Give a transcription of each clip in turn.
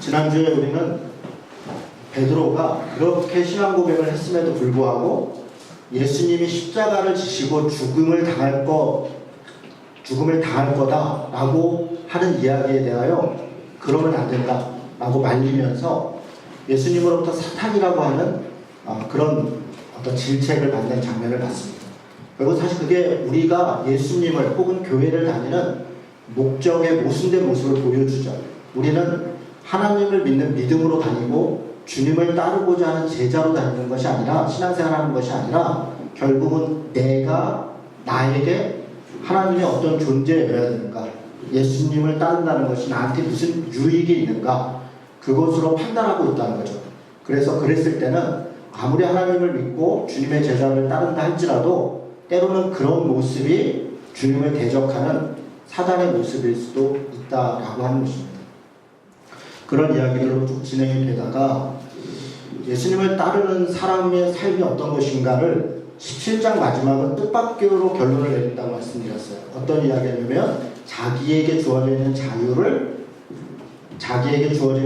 지난주에 우리는 베드로가 그렇게 신앙 고백을 했음에도 불구하고 예수님이 십자가를 지시고 죽음을 당할 거다라고 하는 이야기에 대하여 그러면 안 된다라고 말리면서 예수님으로부터 사탄이라고 하는 그런 어떤 질책을 받는 장면을 봤습니다. 그리고 사실 그게 우리가 예수님을 혹은 교회를 다니는 목적의 모순된 모습을 보여주죠. 우리는 하나님을 믿는 믿음으로 다니고 주님을 따르고자 하는 제자로 다니는 것이 아니라, 신앙생활하는 것이 아니라 결국은 내가 나에게 하나님의 어떤 존재여야 되는가, 예수님을 따른다는 것이 나한테 무슨 유익이 있는가, 그것으로 판단하고 있다는 거죠. 그래서 그랬을 때는 아무리 하나님을 믿고 주님의 제자를 따른다 할지라도 때로는 그런 모습이 주님을 대적하는 사단의 모습일 수도 있다라고 하는 것입니다. 그런 이야기들로 쭉 진행이 되다가 예수님을 따르는 사람의 삶이 어떤 것인가를 17장 마지막은 뜻밖으로 결론을 내린다고 말씀드렸어요. 어떤 이야기냐면 자기에게 주어져 있는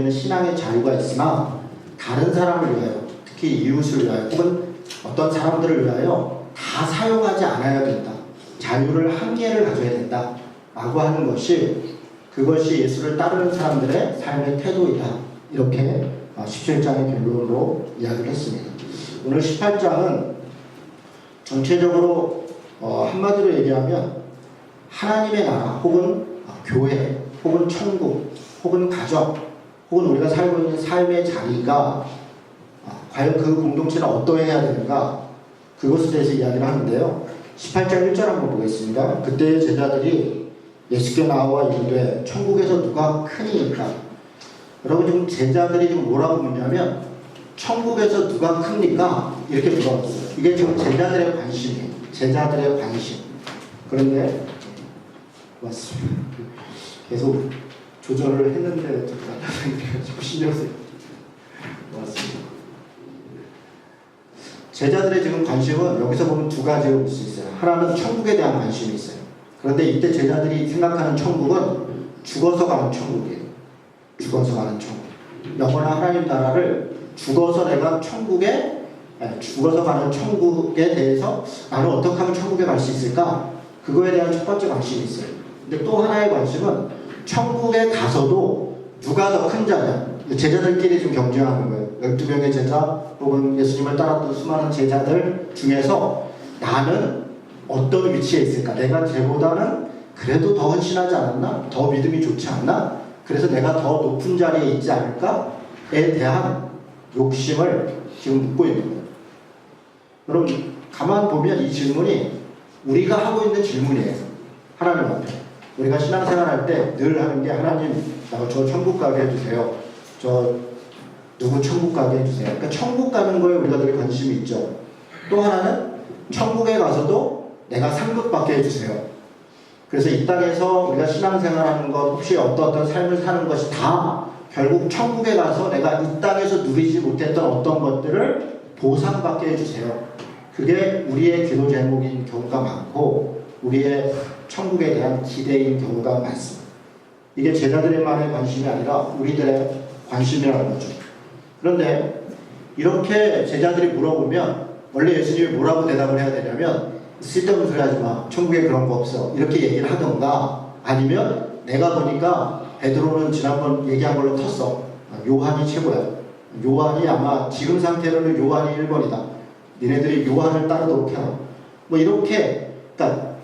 신앙의 자유가 있으나 다른 사람을 위하여, 특히 이웃을 위하여 혹은 어떤 사람들을 위하여 다 사용하지 않아야 된다. 자유를 한계를 가져야 된다 라고 하는 것이, 그것이 예수를 따르는 사람들의 삶의 태도이다. 이렇게 17장의 결론으로 이야기를 했습니다. 오늘 18장은 전체적으로 한마디로 얘기하면 하나님의 나라 혹은 교회 혹은 천국 혹은 가정 혹은 우리가 살고 있는 삶의 자리가 과연 그 공동체는 어떠해야 되는가, 그것에 대해서 이야기를 하는데요. 18장 1절 한번 보겠습니다. 그때 제자들이 예수께 나와 이르되 천국에서 누가 크니이까. 여러분, 지금 제자들이 지금 뭐라고 묻냐면 천국에서 누가 큽니까? 이렇게 물어봤어요. 이게 지금 제자들의 관심이에요. 제자들의 관심. 그런데 맞습니다. 계속 조절을 했는데 자꾸 신경 쓰여요. 맞습니다. 제자들의 지금 관심은 여기서 보면 두 가지로 볼 수 있어요. 하나는 천국에 대한 관심이 있어요. 그런데 이때 제자들이 생각하는 천국은 죽어서 가는 천국이에요. 죽어서 가는 천국. 영원한 하나님 나라를 죽어서 가는 천국에 대해서 나는 어떻게 하면 천국에 갈 수 있을까? 그거에 대한 첫 번째 관심이 있어요. 근데 또 하나의 관심은 천국에 가서도 누가 더 큰 자냐. 제자들끼리 좀 경쟁하는 거예요. 12명의 제자 혹은 예수님을 따랐던 수많은 제자들 중에서 나는 어떤 위치에 있을까? 내가 쟤보다는 그래도 더 헌신하지 않았나? 더 믿음이 좋지 않나? 그래서 내가 더 높은 자리에 있지 않을까?에 대한 욕심을 지금 묻고 있는 거예요. 여러분, 가만 보면 이 질문이 우리가 하고 있는 질문이에요. 하나님 앞에. 우리가 신앙생활 할 때 늘 하는 게, 하나님, 저 천국 가게 해주세요. 저 누구 천국 가게 해주세요. 그러니까 천국 가는 거에 우리가 늘 관심이 있죠. 또 하나는 천국에 가서도 내가 상급 받게 해주세요. 그래서 이 땅에서 우리가 신앙생활하는 것, 혹시 어떤 삶을 사는 것이 다 결국 천국에 가서 내가 이 땅에서 누리지 못했던 어떤 것들을 보상받게 해주세요. 그게 우리의 기도 제목인 경우가 많고 우리의 천국에 대한 기대인 경우가 많습니다. 이게 제자들만의 관심이 아니라 우리들의 관심이라는 거죠. 그런데 이렇게 제자들이 물어보면 원래 예수님이 뭐라고 대답을 해야 되냐면 쓸데없는 소리 하지 마. 천국에 그런 거 없어. 이렇게 얘기를 하던가, 아니면 내가 보니까 베드로는 지난번 얘기한 걸로 텄어. 요한이 최고야. 요한이 아마 지금 상태로는 요한이 1번이다. 니네들이 요한을 따르도록 해라. 뭐 이렇게, 그러니까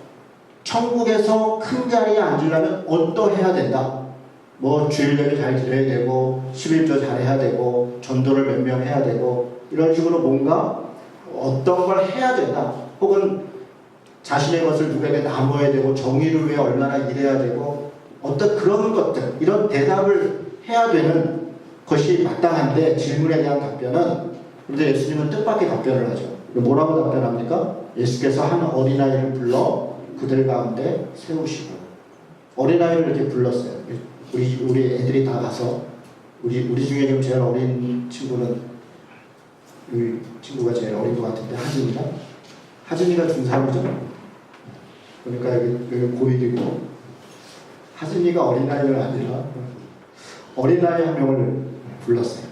천국에서 큰 자리에 앉으려면 어떠해야 된다. 뭐 주일 예배 잘 드려야 되고 11조 잘해야 되고 전도를 몇 명 해야 되고 이런 식으로 뭔가 어떤 걸 해야 된다. 혹은 자신의 것을 누구에게 나눠야 되고 정의를 위해 얼마나 일해야 되고 어떤 그런 것들, 이런 대답을 해야 되는 것이 마땅한데 질문에 대한 답변은, 근데 예수님은 뜻밖의 답변을 하죠. 뭐라고 답변합니까? 예수께서 한 어린아이를 불러 그들 가운데 세우시고, 어린아이를 이렇게 불렀어요. 우리 애들이 다 가서, 우리 중에 좀 제일 어린 친구는, 우리 친구가 제일 어린 것 같은데, 하진이가 중3이죠? 그러니까 여기 고1이고, 하진이가 어린아이가 아니라 어린아이 한 명을 불렀어요.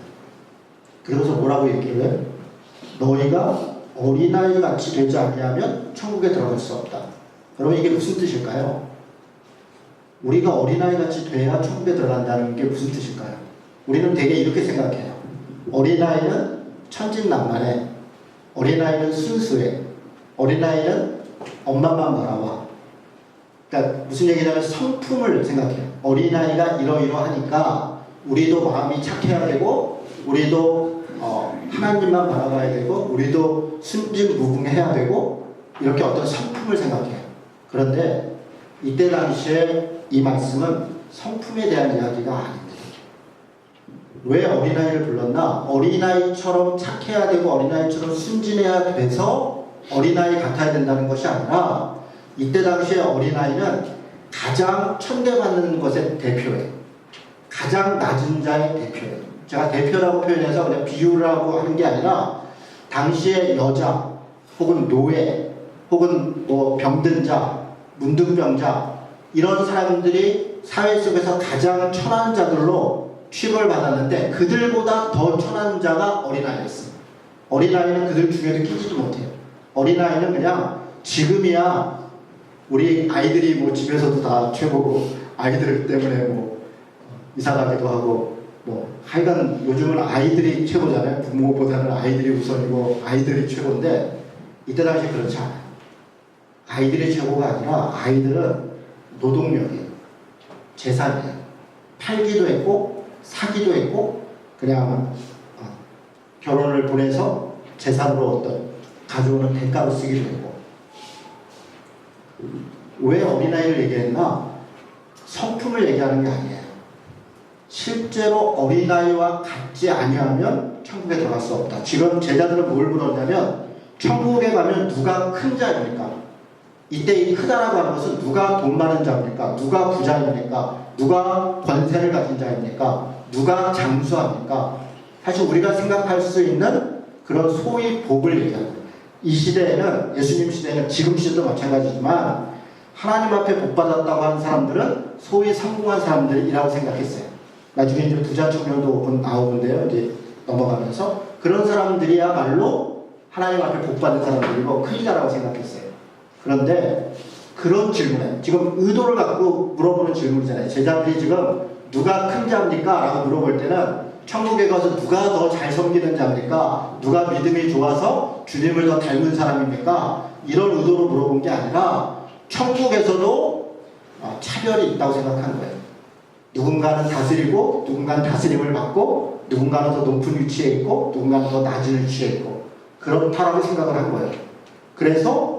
그러면서 뭐라고 얘기를 해요? 너희가 어린아이 같이 되지 아니하면 천국에 들어갈 수 없다. 여러분 이게 무슨 뜻일까요? 우리가 어린아이 같이 돼야 천국에 들어간다는 게 무슨 뜻일까요? 우리는 되게 이렇게 생각해요. 어린아이는 천진난만해. 어린아이는 순수해. 어린아이는 엄마만 바라봐. 그러니까 무슨 얘기냐면 성품을 생각해요. 어린아이가 이러이러하니까 우리도 마음이 착해야 되고 우리도 하나님만 바라봐야 되고 우리도 순진무궁해야 되고 이렇게 어떤 성품을 생각해요. 그런데 이때 당시에 이 말씀은 성품에 대한 이야기가 아닙니다. 왜 어린아이를 불렀나? 어린아이처럼 착해야 되고 어린아이처럼 순진해야 돼서 어린아이 같아야 된다는 것이 아니라 이때 당시에 어린아이는 가장 천대받는 것의 대표예요. 가장 낮은 자의 대표예요. 제가 대표라고 표현해서 그냥 비유를 하고 하는 게 아니라 당시의 여자 혹은 노예 혹은 뭐 병든 자, 문둥병자 이런 사람들이 사회 속에서 가장 천한 자들로 취급을 받았는데 그들보다 더 천한 자가 어린아이였습니다. 어린아이는 그들 중에도 끼지도 못해요. 어린아이는 그냥 지금이야 우리 아이들이 뭐 집에서도 다 최고고 아이들 때문에 뭐 이사 가기도 하고 뭐 하여간 요즘은 아이들이 최고잖아요. 부모보다는 아이들이 우선이고 아이들이 최고인데 이때 당시 그렇지 않아요. 아이들이 최고가 아니라 아이들은 노동력이에요. 재산이에요. 팔기도 했고 사기도 했고 그냥 결혼을 보내서 재산으로 어떤 가져오는 대가로 쓰기도 했고. 왜 어린아이를 얘기했나? 성품을 얘기하는 게 아니에요. 실제로 어린아이와 같지 아니하면 천국에 들어갈 수 없다. 지금 제자들은 뭘 물었냐면 천국에 가면 누가 큰 자입니까? 이때 이 크다라고 하는 것은 누가 돈 많은 자입니까? 누가 부자입니까? 누가 권세를 가진 자입니까? 누가 장수합니까? 사실 우리가 생각할 수 있는 그런 소위 복을 얘기합니다. 이 시대에는 예수님 시대에는 지금 시대도 마찬가지지만 하나님 앞에 복 받았다고 하는 사람들은 소위 성공한 사람들이라고 생각했어요. 나중에 이제 부자 청년도 나오는데요. 이제 넘어가면서 그런 사람들이야말로 하나님 앞에 복 받은 사람들이고 큰 자라고 생각했어요. 그런데 그런 질문에 지금 의도를 갖고 물어보는 질문이잖아요. 제자들이 지금 누가 큰 자입니까? 라고 물어볼 때는 천국에 가서 누가 더 잘 섬기는 자입니까? 누가 믿음이 좋아서 주님을 더 닮은 사람입니까? 이런 의도로 물어본 게 아니라 천국에서도 차별이 있다고 생각하는 거예요. 누군가는 다스리고 누군가는 다스림을 받고 누군가는 더 높은 위치에 있고 누군가는 더 낮은 위치에 있고 그렇다라고 생각을 한 거예요. 그래서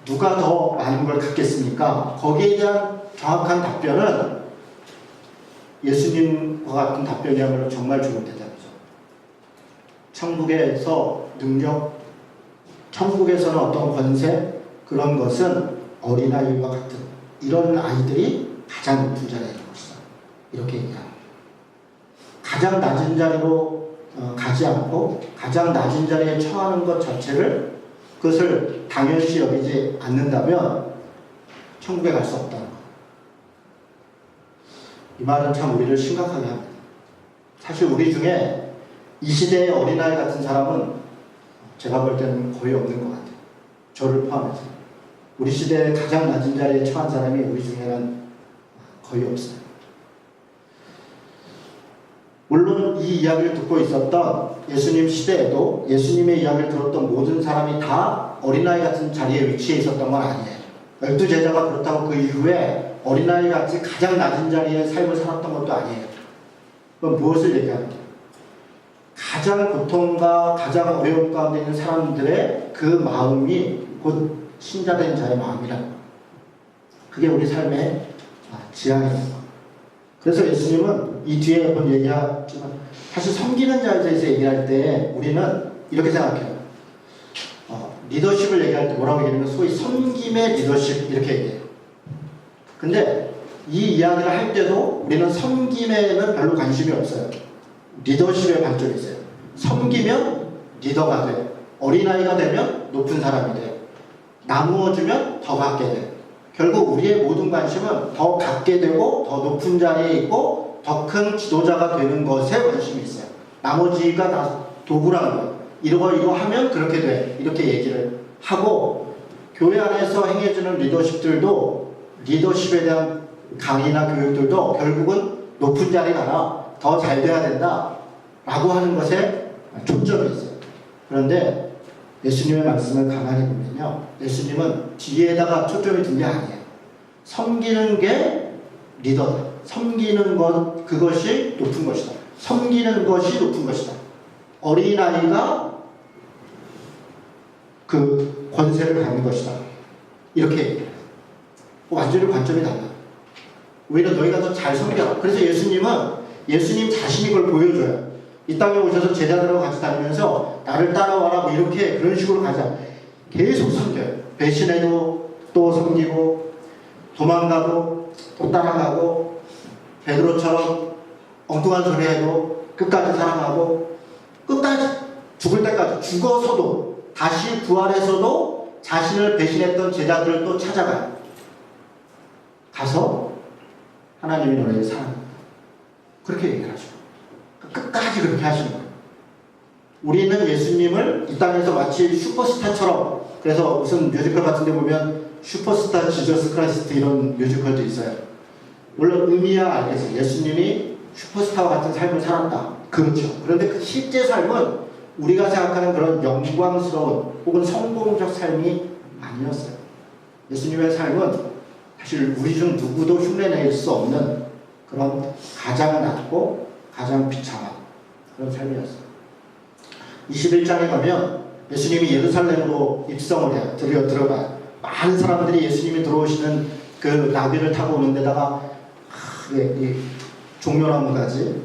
누가 더 많은 걸 갖겠습니까? 거기에 대한 정확한 답변은 예수님과 같은 답변이야말로 정말 좋은 대답이죠. 천국에서 능력, 천국에서는 어떤 권세, 그런 것은 어린아이와 같은 이런 아이들이 가장 높은 자리에 있는 것이다. 이렇게 얘기합니다. 가장 낮은 자리로 가지 않고 가장 낮은 자리에 처하는 것 자체를 그것을 당연시 여기지 않는다면 천국에 갈 수 없다는 것. 이 말은 참 우리를 심각하게 합니다. 사실 우리 중에 이 시대의 어린아이 같은 사람은 제가 볼 때는 거의 없는 것 같아요. 저를 포함해서. 우리 시대의 가장 낮은 자리에 처한 사람이 우리 중에는 거의 없어요. 물론 이 이야기를 듣고 있었던 예수님 시대에도 예수님의 이야기를 들었던 모든 사람이 다 어린아이 같은 자리에 위치해 있었던 건 아니에요. 12제자가 그렇다고 그 이후에 어린아이같이 가장 낮은 자리에 삶을 살았던 것도 아니에요. 그럼 무엇을 얘기합니까? 가장 고통과 가장 어려움 가운데 있는 사람들의 그 마음이 곧 신자된 자의 마음이라. 그게 우리 삶의 지향이에요. 그래서 예수님은 이 뒤에 한번 얘기하지만 사실 섬기는 자에 대해서 얘기할 때 우리는 이렇게 생각해요. 리더십을 얘기할 때 뭐라고 얘기하냐면 소위 섬김의 리더십 이렇게 얘기해요. 근데 이 이야기를 할 때도 우리는 섬김에는 별로 관심이 없어요. 리더십에 관점이 있어요. 섬기면 리더가 돼. 어린아이가 되면 높은 사람이 돼. 나누어주면 더 갖게 돼. 결국 우리의 모든 관심은 더 갖게 되고 더 높은 자리에 있고 더 큰 지도자가 되는 것에 관심이 있어요. 나머지가 다 도구라는 거예요. 이거 하면 그렇게 돼. 이렇게 얘기를 하고, 교회 안에서 행해주는 리더십들도, 리더십에 대한 강의나 교육들도 결국은 높은 자리 가라, 더 잘 돼야 된다 라고 하는 것에 초점이 있어요. 그런데 예수님의 말씀을 가만히 보면요, 예수님은 뒤에다가 초점이 둔 게 아니에요. 섬기는 게 리더다. 섬기는 것, 그것이 높은 것이다. 섬기는 것이 높은 것이다. 어린아이가 그 권세를 갖는 것이다. 이렇게 얘기해요. 완전히 관점이 달라요. 오히려 너희가 더 잘 섬겨라. 그래서 예수님 자신이 그걸 보여줘요. 이 땅에 오셔서 제자들하고 같이 다니면서 나를 따라와라, 뭐 이렇게 그런 식으로 가자. 계속 섬겨요. 배신해도 또 섬기고, 도망가고 또 따라가고, 베드로처럼 엉뚱한 소리 해도 끝까지 사랑하고, 끝까지 죽을 때까지, 죽어서도 다시 부활해서도 자신을 배신했던 제자들을 또 찾아가요. 가서 하나님이 너희를 사랑한다. 그렇게 얘기를 하죠. 끝까지 그렇게 하시는 거예요. 우리는 예수님을 이 땅에서 마치 슈퍼스타처럼, 그래서 무슨 뮤지컬 같은 데 보면 슈퍼스타 지저스 크라이스트 이런 뮤지컬도 있어요. 물론 의미야 알겠어요. 예수님이 슈퍼스타와 같은 삶을 살았다. 그렇죠. 그런데 그 실제 삶은 우리가 생각하는 그런 영광스러운 혹은 성공적 삶이 아니었어요. 예수님의 삶은 사실 우리 중 누구도 흉내낼 수 없는 그런 가장 낮고 가장 비참한 그런 삶이었어요. 21장에 가면 예수님이 예루살렘으로 입성을 해요. 들어가요. 많은 사람들이 예수님이 들어오시는 그 나귀를 타고 오는 데다가 이 종려나무가지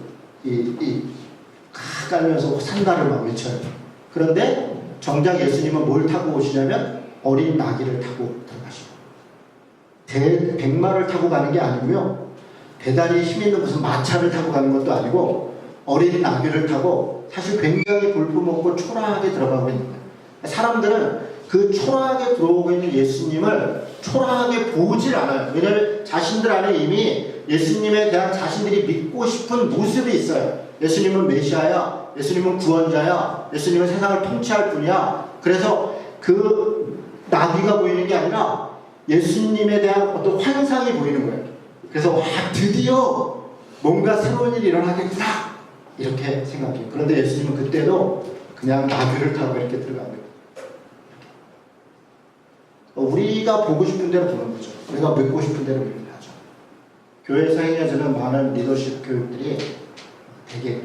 깔면서 산다를 막 외쳐요. 그런데 정작 예수님은 뭘 타고 오시냐면 어린 나귀를 타고 들어가시고, 백마를 타고 가는 게 아니고요, 대단히 힘있는 무슨 마차를 타고 가는 것도 아니고 어린 나귀를 타고 사실 굉장히 볼품없고 초라하게 들어가고 있는 거예요. 사람들은 그 초라하게 들어오고 있는 예수님을 초라하게 보질 않아요. 왜냐하면 자신들 안에 이미 예수님에 대한 자신들이 믿고 싶은 모습이 있어요. 예수님은 메시아야, 예수님은 구원자야, 예수님은 세상을 통치할 분이야. 그래서 그 나귀가 보이는 게 아니라 예수님에 대한 어떤 환상이 보이는 거예요. 그래서 와, 드디어 뭔가 새로운 일이 일어나겠구나 이렇게 생각해요. 그런데 예수님은 그때도 그냥 나귀를 타고 이렇게 들어갑니다. 우리가 보고 싶은 대로 보는 거죠. 우리가 믿고 싶은 대로 믿는 거죠. 교회에서 행해지는 많은 리더십 교육들이 되게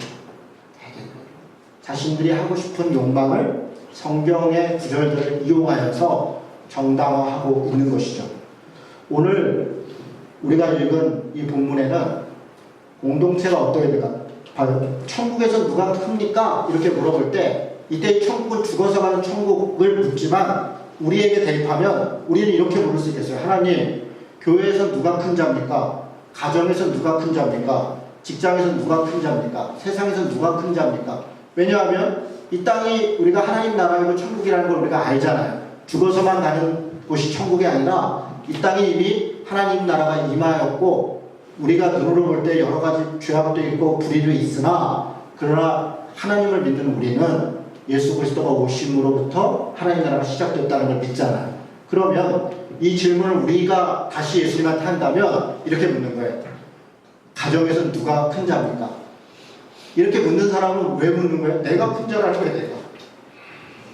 자신들이 하고 싶은 욕망을 성경의 구절들을 이용하여서 정당화하고 있는 것이죠. 오늘 우리가 읽은 이 본문에는 공동체가 어떻게 될까? 봐요. 천국에서 누가 큽니까? 이렇게 물어볼 때 이때 천국은 죽어서 가는 천국을 묻지만 우리에게 대입하면 우리는 이렇게 물을 수 있겠어요. 하나님, 교회에서 누가 큰 자입니까? 가정에서 누가 큰 자입니까? 직장에서 누가 큰 자입니까? 세상에서 누가 큰 자입니까? 왜냐하면 이 땅이 우리가 하나님 나라이고 천국이라는 걸 우리가 알잖아요. 죽어서만 가는 곳이 천국이 아니라 이 땅에 이미 하나님 나라가 임하였고, 우리가 눈으로 볼 때 여러 가지 죄악도 있고 불의도 있으나, 그러나 하나님을 믿는 우리는 예수 그리스도가 오심으로부터 하나님 나라가 시작됐다는 걸 믿잖아요. 그러면 이 질문을 우리가 다시 예수님한테 한다면 이렇게 묻는 거예요. 가정에서 누가 큰 자입니까? 이렇게 묻는 사람은 왜 묻는 거예요? 내가 큰 자라는 거예요. 내가.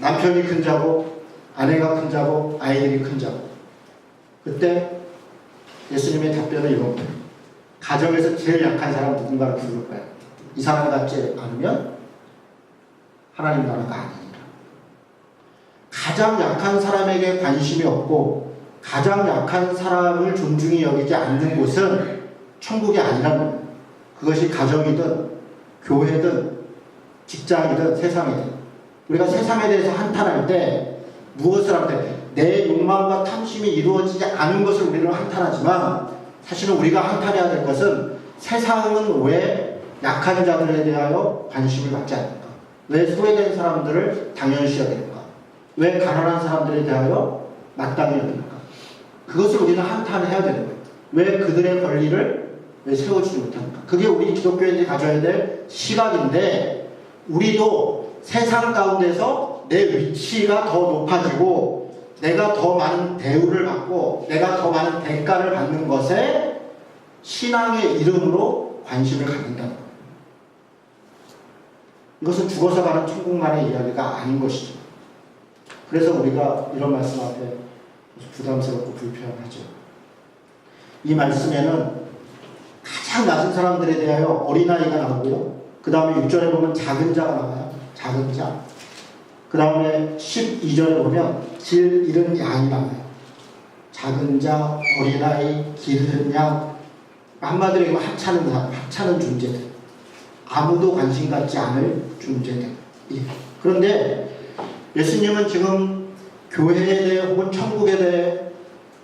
남편이 큰 자고, 아내가 큰 자고, 아이들이 큰 자고. 그때 예수님의 답변은 이런 거예요. 가정에서 제일 약한 사람 누군가를 부를 거예요. 이 사람 같지 않으면 하나님 나라가 아닙니다. 가장 약한 사람에게 관심이 없고 가장 약한 사람을 존중히 여기지 않는 곳은 천국이 아니라는 거예요. 그것이 가정이든 교회든 직장이든 세상이든. 우리가 세상에 대해서 한탄할 때 무엇을 할 때 내 욕망과 탐심이 이루어지지 않은 것을 우리는 한탄하지만, 사실은 우리가 한탄해야 될 것은 세상은 왜 약한 자들에 대하여 관심을 갖지 않는가? 왜 소외된 사람들을 당연시 여기는가? 왜 가난한 사람들에 대하여 마땅히 여기는가? 그것을 우리는 한탄해야 되는 거예요. 왜 그들의 권리를 왜 세워주지 못합니까? 그게 우리 기독교인들이 가져야 될 시각인데, 우리도 세상 가운데서 내 위치가 더 높아지고 내가 더 많은 대우를 받고 내가 더 많은 대가를 받는 것에 신앙의 이름으로 관심을 갖는다. 이것은 죽어서 가는 천국만의 이야기가 아닌 것이죠. 그래서 우리가 이런 말씀 앞에 부담스럽고 불편하죠. 이 말씀에는 가장 낮은 사람들에 대하여 어린아이가 나오고요. 그 다음에 6절에 보면 작은 자가 나와요. 작은 자. 그 다음에 12절에 보면 길 잃은 양이 나와요. 작은 자, 어린아이, 길 잃은 양. 한마디로 얘기하면 하찮은 존재들. 아무도 관심 갖지 않을 존재들. 그런데 예수님은 지금 교회에 대해 혹은 천국에 대해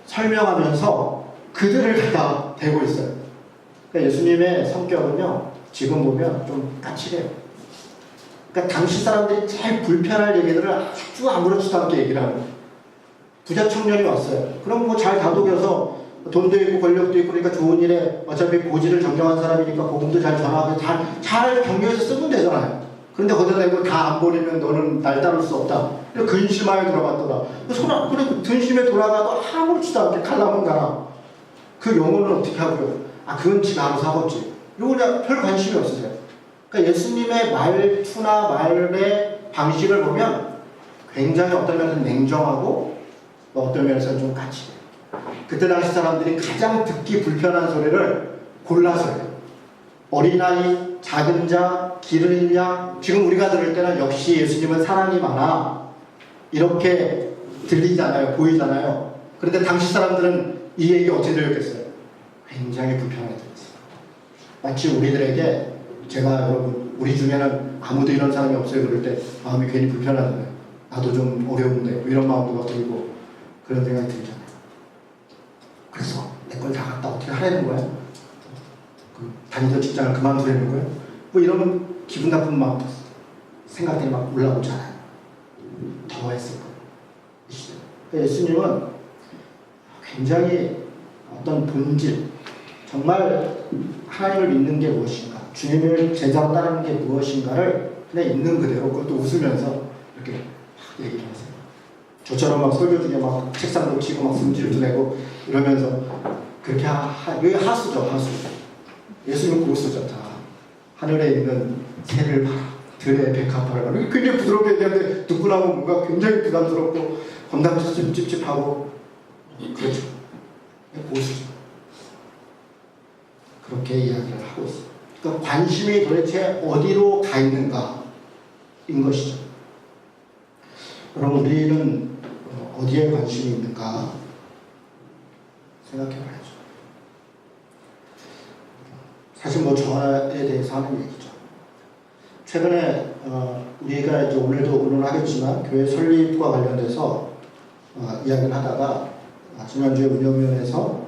설명하면서 그들을 갖다 대고 있어요. 그러니까 예수님의 성격은요, 지금 보면 좀 까칠해요. 그러니까 당시 사람들이 제일 불편할 얘기들을 아주 아무렇지도 않게 얘기를 하는 거예요. 부자 청년이 왔어요. 그럼 뭐 잘 다독여서 돈도 있고 권력도 있고 그러니까 좋은 일에 어차피 고지를 정정한 사람이니까 복음도 잘 전하고 잘 격려해서 쓰면 되잖아요. 그런데 거기다 대고 다 안 버리면 너는 날 따를 수 없다. 근심하여 돌아갔더라. 그래 근심에 돌아가도 아무렇지도 않게 갈라면 가라. 그 영혼은 어떻게 하고요? 그건 지가 알아서 하겠지. 이거 그냥 별 관심이 없으세요. 그러니까 예수님의 말투나 말의 방식을 보면 굉장히 어떤 면에서는 냉정하고 어떤 면에서는 좀 까칠해요. 그때 당시 사람들이 가장 듣기 불편한 소리를 골라서 해요. 어린아이, 작은 자, 길 잃은 양. 지금 우리가 들을 때는 역시 예수님은 사랑이 많아 이렇게 들리잖아요. 보이잖아요. 그런데 당시 사람들은 이 얘기 어떻게 들렸겠어요? 굉장히 불편하게 들었어요. 마치 우리들에게 제가 여러분 우리 중에는 아무도 이런 사람이 없어요. 그럴 때 마음이 괜히 불편하잖아요. 나도 좀 어려운데 뭐 이런 마음도 들고 그런 생각이 들잖아요. 그래서 내 걸 다 갖다 어떻게 하라는 거야? 다니던 직장을 그만두라는 거예요? 뭐 이러면 기분 나쁜 마음 생각들이 막 올라오잖아요. 더 했을 거예요. 예수님은 굉장히 어떤 본질, 정말 하나님을 믿는 게 무엇인가, 주님을 제자로 따르는 게 무엇인가를 그냥 있는 그대로 그것도 웃으면서 이렇게 막 얘기를 하세요. 저처럼 막 설교 중에 막 책상도 치고 막 승질도 내고 이러면서 그렇게 이게 하수죠, 하수. 예수님 고수죠. 다 하늘에 있는 새를 봐라, 들의 백합화를 봐라. 굉장히 부드럽게 얘기하는데 듣고 나면 뭔가 굉장히 부담스럽고 건담도 좀 찝찝하고 그렇죠. 고수죠. 그렇게 이야기를 하고 있어요. 그러니까 관심이 도대체 어디로 가 있는가인 것이죠. 그럼 우리는 어디에 관심이 있는가 생각해 봐야죠. 사실 뭐 저에 대해서 하는 얘기죠. 최근에 우리가 이제 오늘도 의논하겠지만 교회 설립과 관련돼서 이야기를 하다가 지난주에 운영위원회에서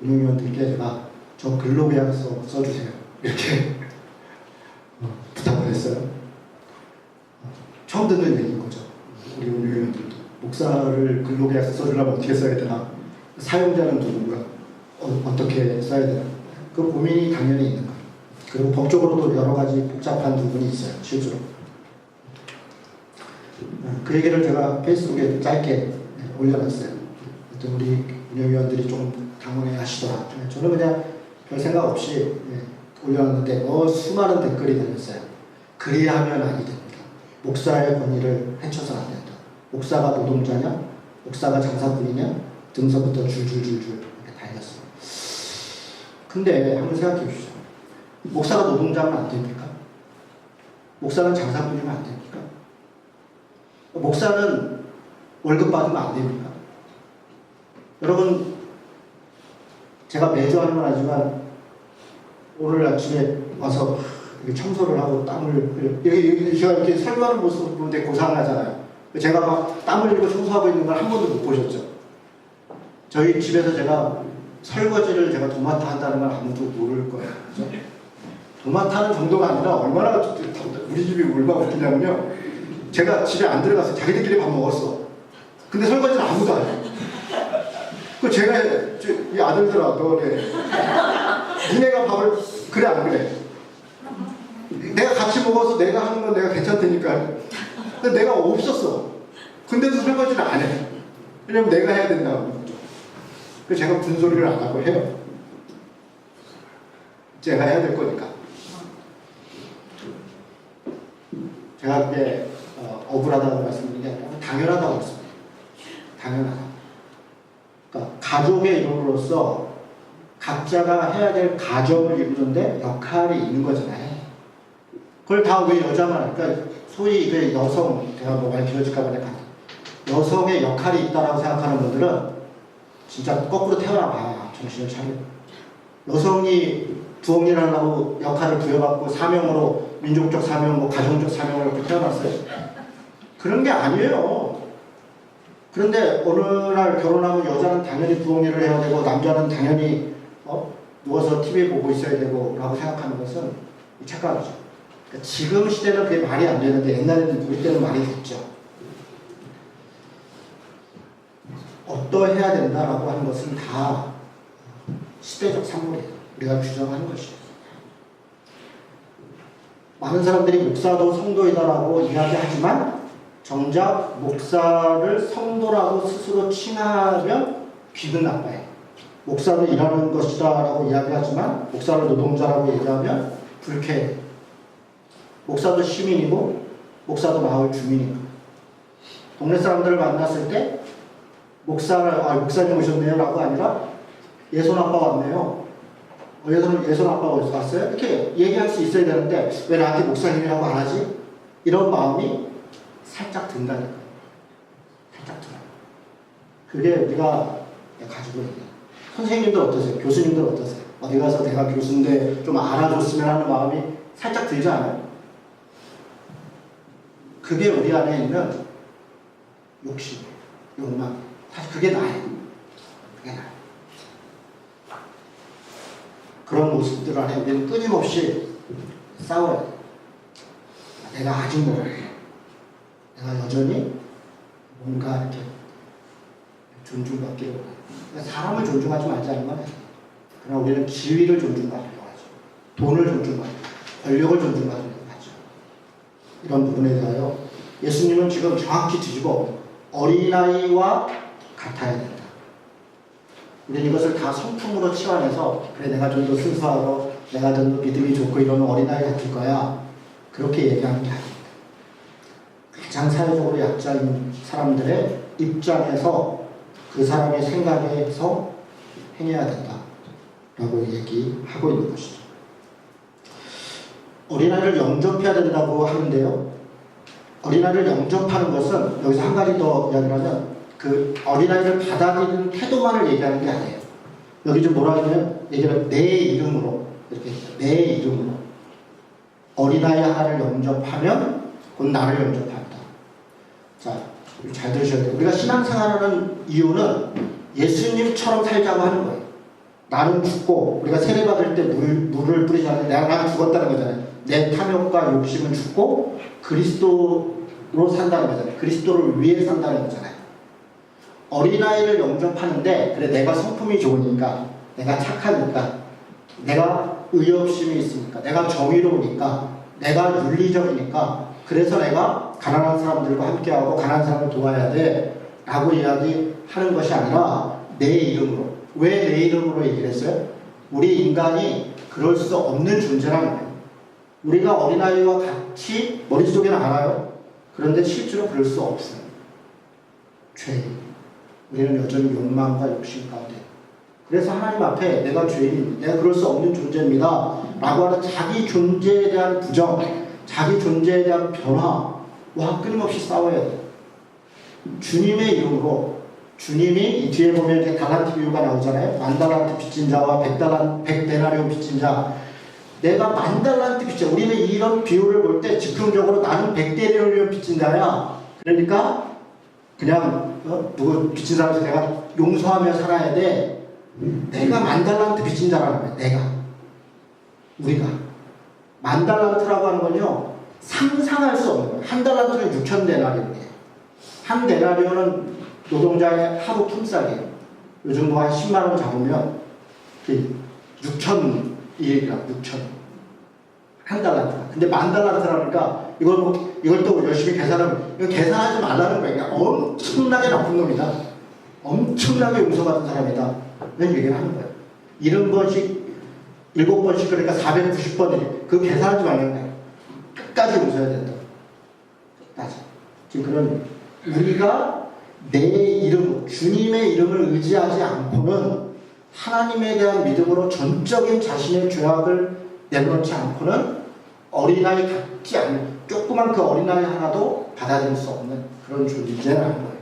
운영위원들께 제가 저 근로계약서 써주세요 이렇게 부탁을 했어요. 처음 듣는 얘기인 거죠. 우리 운영위원들도 목사를 근로계약서 써주려면 어떻게 써야 되나, 사용자는 누군가, 어떻게 써야 되나, 그 고민이 당연히 있는 거예요. 그리고 법적으로도 여러 가지 복잡한 부분이 있어요. 실제로 그 얘기를 제가 페이스북에 짧게 올려놨어요. 우리 운영위원들이 좀 당황해 하시더라. 저는 그냥 별 생각 없이 올려놨는데 수많은 댓글이 달렸어요. 그래야 하면 아니 됩니다. 목사의 권위를 해쳐서는 안 된다. 목사가 노동자냐? 목사가 장사꾼이냐? 등서부터 줄줄줄줄 이렇게 달렸어요. 근데 한번 생각해 보시죠. 목사가 노동자면 안 됩니까? 목사는 장사꾼이면 안 됩니까? 목사는 월급 받으면 안 됩니까? 여러분, 제가 매주 하는 건 아니지만 오늘 아침에 와서 이렇게 청소를 하고 땀을 흘려, 제가 이렇게 설교하는 모습을 보는데 고상하잖아요. 제가 막 땀 흘리고 청소하고 있는 걸 한 번도 못 보셨죠? 저희 집에서 제가 설거지를 제가 도맡아 한다는 건 아무도 모를 거예요. 그죠? 도맡아 하는 정도가 아니라 얼마나 우리 집이 얼마나 웃기냐면요. 제가 집에 안 들어가서 자기들끼리 밥 먹었어. 근데 설거지는 아무도 안 해요. 그 제가 이 아들들아 너네 니네가 밥을 그래 안 그래? 내가 같이 먹어서 내가 하는 건 내가 괜찮다니까. 근데 내가 없었어. 근데도 설거지를 안 해. 왜냐면 내가 해야 된다고. 그래서 제가 분소리를 안 하고 해요. 제가 해야 될 거니까. 제가 그게 억울하다고 말씀드린 게 아니라 당연하다고 했습니다. 당연하다. 그러니까 가족의 이름으로서 각자가 해야 될 가정을 이루는데 역할이 있는 거잖아요. 그걸 다 왜 여자만, 그러니까 소위 그 여성, 제가 뭐 많이 길어질까 봐 여성의 역할이 있다라고 생각하는 분들은 진짜 거꾸로 태어나봐. 정신을 차려. 여성이 부엌 일 하려고 역할을 부여받고 사명으로 민족적 사명, 뭐 가정적 사명을 갖고 태어났어요. 그런 게 아니에요. 그런데 어느 날 결혼하면 여자는 당연히 부엌 일을 해야 되고 남자는 당연히 누워서 TV 보고 있어야 되고 라고 생각하는 것은 착각이죠. 그러니까 지금 시대는 그게 말이 안 되는데 옛날에는 우리 때는 말이 됐죠. 어떠해야 된다라고 하는 것은 다 시대적 산물이에요. 우리가 규정하는 것이에요. 많은 사람들이 목사도 성도이다라고 이야기하지만 정작 목사를 성도라고 스스로 칭하면 기분 나빠요. 목사는 일하는 것이다라고 이야기하지만 목사를 노동자라고 얘기하면 불쾌해요. 목사도 시민이고 목사도 마을 주민이고 동네 사람들을 만났을 때 목사님 오셨네요 라고 아니라 예손 아빠 왔네요. 예손 아빠가 어디서 왔어요? 이렇게 얘기할 수 있어야 되는데 왜 나한테 목사님이라고 안 하지? 이런 마음이 살짝 든다니까요. 살짝 들어요. 그게 우리가 가지고 있는. 선생님들 어떠세요? 교수님들 어떠세요? 어디 가서 내가 교수인데 좀 알아줬으면 하는 마음이 살짝 들지 않아요? 그게 우리 안에 있는 욕심, 욕망. 사실 그게 나예요. 그게 나예요. 그런 모습들 안에 우리는 끊임없이 싸워야 돼요. 내가 아직 모르겠어. 내가 여전히 뭔가 이렇게 존중받기를 원해요. 사람을 존중하지 말자는 건 아니에요. 그러나 우리는 지위를 존중받으려고 하죠. 돈을 존중받으려고 하죠. 권력을 존중받으려고 하죠. 이런 부분에 대하여 예수님은 지금 정확히 뒤집어 어린아이와 같아야 된다. 우리는 이것을 다 성품으로 치환해서 그래 내가 좀 더 순수하고 내가 좀 더 믿음이 좋고 이러면 어린아이 같을 거야. 그렇게 얘기하는 게 아닙니다. 가장 사회적으로 약자인 사람들의 입장에서 그 사람의 생각에서 행해야 된다라고 얘기하고 있는 것이죠. 어린아이를 영접해야 된다고 하는데요. 어린아이를 영접하는 것은 여기서 한 가지 더 이야기를 하면 그 어린아이를 받아들이는 태도만을 얘기하는 게 아니에요. 여기 좀 뭐라 하냐면 얘기를 내 이름으로 이렇게 내 이름으로 어린아이 하나를 영접하면 곧 나를 영접한다. 자, 잘 들으셔야 돼요. 우리가 신앙생활하는 이유는 예수님처럼 살자고 하는 거예요. 나는 죽고 우리가 세례받을 때 물을 뿌리잖아요. 나는 죽었다는 거잖아요. 내 탐욕과 욕심은 죽고 그리스도로 산다는 거잖아요. 그리스도를 위해 산다는 거잖아요. 어린아이를 영접하는데 그래 내가 성품이 좋으니까 내가 착하니까 내가 의협심이 있으니까 내가 정의로우니까 내가 윤리적이니까 그래서 내가 가난한 사람들과 함께하고 가난한 사람을 도와야 돼 라고 이야기하는 것이 아니라 내 이름으로. 왜 내 이름으로 얘기를 했어요? 우리 인간이 그럴 수 없는 존재라는 거예요. 우리가 어린아이와 같이 머릿속에는 알아요. 그런데 실제로 그럴 수 없어요. 죄인. 우리는 여전히 욕망과 욕심 가운데. 그래서 하나님 앞에 내가 죄인, 내가 그럴 수 없는 존재입니다 라고 하는 자기 존재에 대한 부정, 자기 존재에 대한 변화와 끊임없이 싸워야 돼요. 주님의 이름으로 주님이 이 뒤에 보면 이렇게 달란트 비유가 나오잖아요. 10,000달란트 빚진 자와 100데나리온 빚진 자. 내가 10,000달란트 빚진 자. 우리는 이런 비유를 볼 때 즉흥적으로 나는 100데나리온 빚진 자야. 그러니까 그냥 누구 빚진 사람한테 내가 용서하며 살아야 돼. 내가 10,000달란트 빚진 자라는 거야. 내가. 우리가. 10,000달란트라고 하는 건요. 상상할 수 없는 거예요. 한 달란트는 6,000데나리온이에요. 한 데나리온은 노동자의 하루 품삯이에요. 요즘 뭐 한 10만 원 잡으면 6,000일이라 6,000. 한 달란트가. 근데 10,000달란트라니까 이걸 또 열심히 계산하면 이거 계산하지 말라는 거예요. 그러니까 엄청나게 나쁜 놈이다. 엄청나게 용서받은 사람이다. 이런 얘기를 하는 거예요. 70번씩 7번씩 그러니까 490번이래. 그 계산하지 말라는 거예요. 끝까지 용서해야 된다. 끝까지. 지금 그런 우리가 내 이름, 주님의 이름을 의지하지 않고는 하나님에 대한 믿음으로 전적인 자신의 죄악을 내놓지 않고는 어린아이 같지 않은 조그만 그 어린아이 하나도 받아들일 수 없는 그런 존재라는 거예요.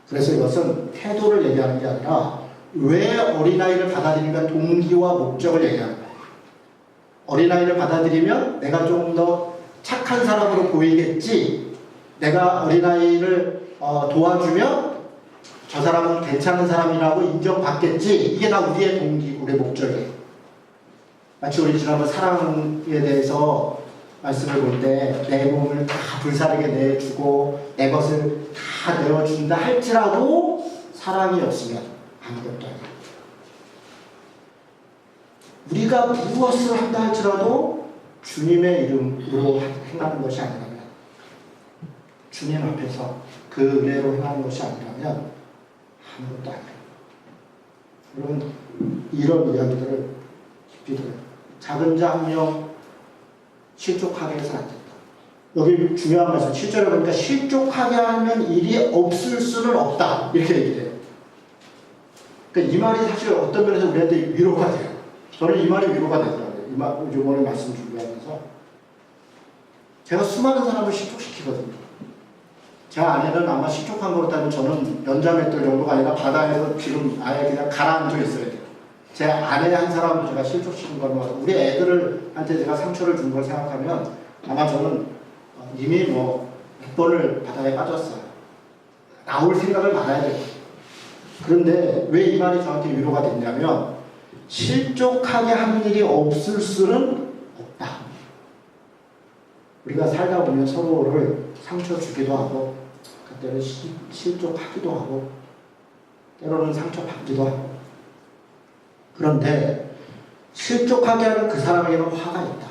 그래서 이것은 태도를 얘기하는 게 아니라 왜 어린아이를 받아들이니까 동기와 목적을 얘기하는 거예요. 어린아이를 받아들이면 내가 좀 더 착한 사람으로 보이겠지. 내가 어린아이를 도와주면 저 사람은 괜찮은 사람이라고 인정받겠지. 이게 다 우리의 동기, 우리의 목적이에요. 마치 우리 지난번 사랑에 대해서 말씀을 볼 때 내 몸을 다 불사르게 내주고 내 것을 다 내어준다 할지라도 사랑이 없으면 아무것도 아니에요. 우리가 무엇을 한다 할지라도 주님의 이름으로 행하는 것이 아니라면, 주님 앞에서 그 은혜로 행하는 것이 아니라면 아무것도 아니에요. 여러분, 이런 이야기들을 깊이 들어요. 작은 자 한 명 실족하게 해서 안 된다. 여기 중요한 말씀 7절에 보니까 실족하게 하면 일이 없을 수는 없다. 이렇게 얘기해요. 그러니까 이 말이 사실 어떤 면에서 우리한테 위로가 돼요. 저는 이 말이 위로가 되더라고요. 이번에 말씀 준비하면서 제가 수많은 사람을 실족시키거든요. 제 아내는 아마 실족한 거로 저는 연자맷돌 정도가 아니라 바다에서 지금 아예 그냥 가라앉아 있어야 돼요. 제 아내 한 사람을 제가 실족시킨 거는 우리 애들한테 제가 상처를 준 걸 생각하면 아마 저는 이미 뭐 100번을 바다에 빠졌어요. 나올 생각을 말아야 돼요. 그런데 왜 이 말이 저한테 위로가 됐냐면 실족하게 하는 일이 없을 수는 없다. 우리가 살다 보면 서로를 상처 주기도 하고 때로는 실족하기도 하고 때로는 상처받기도 하고 그런데 실족하게 하는 그 사람에게는 화가 있다.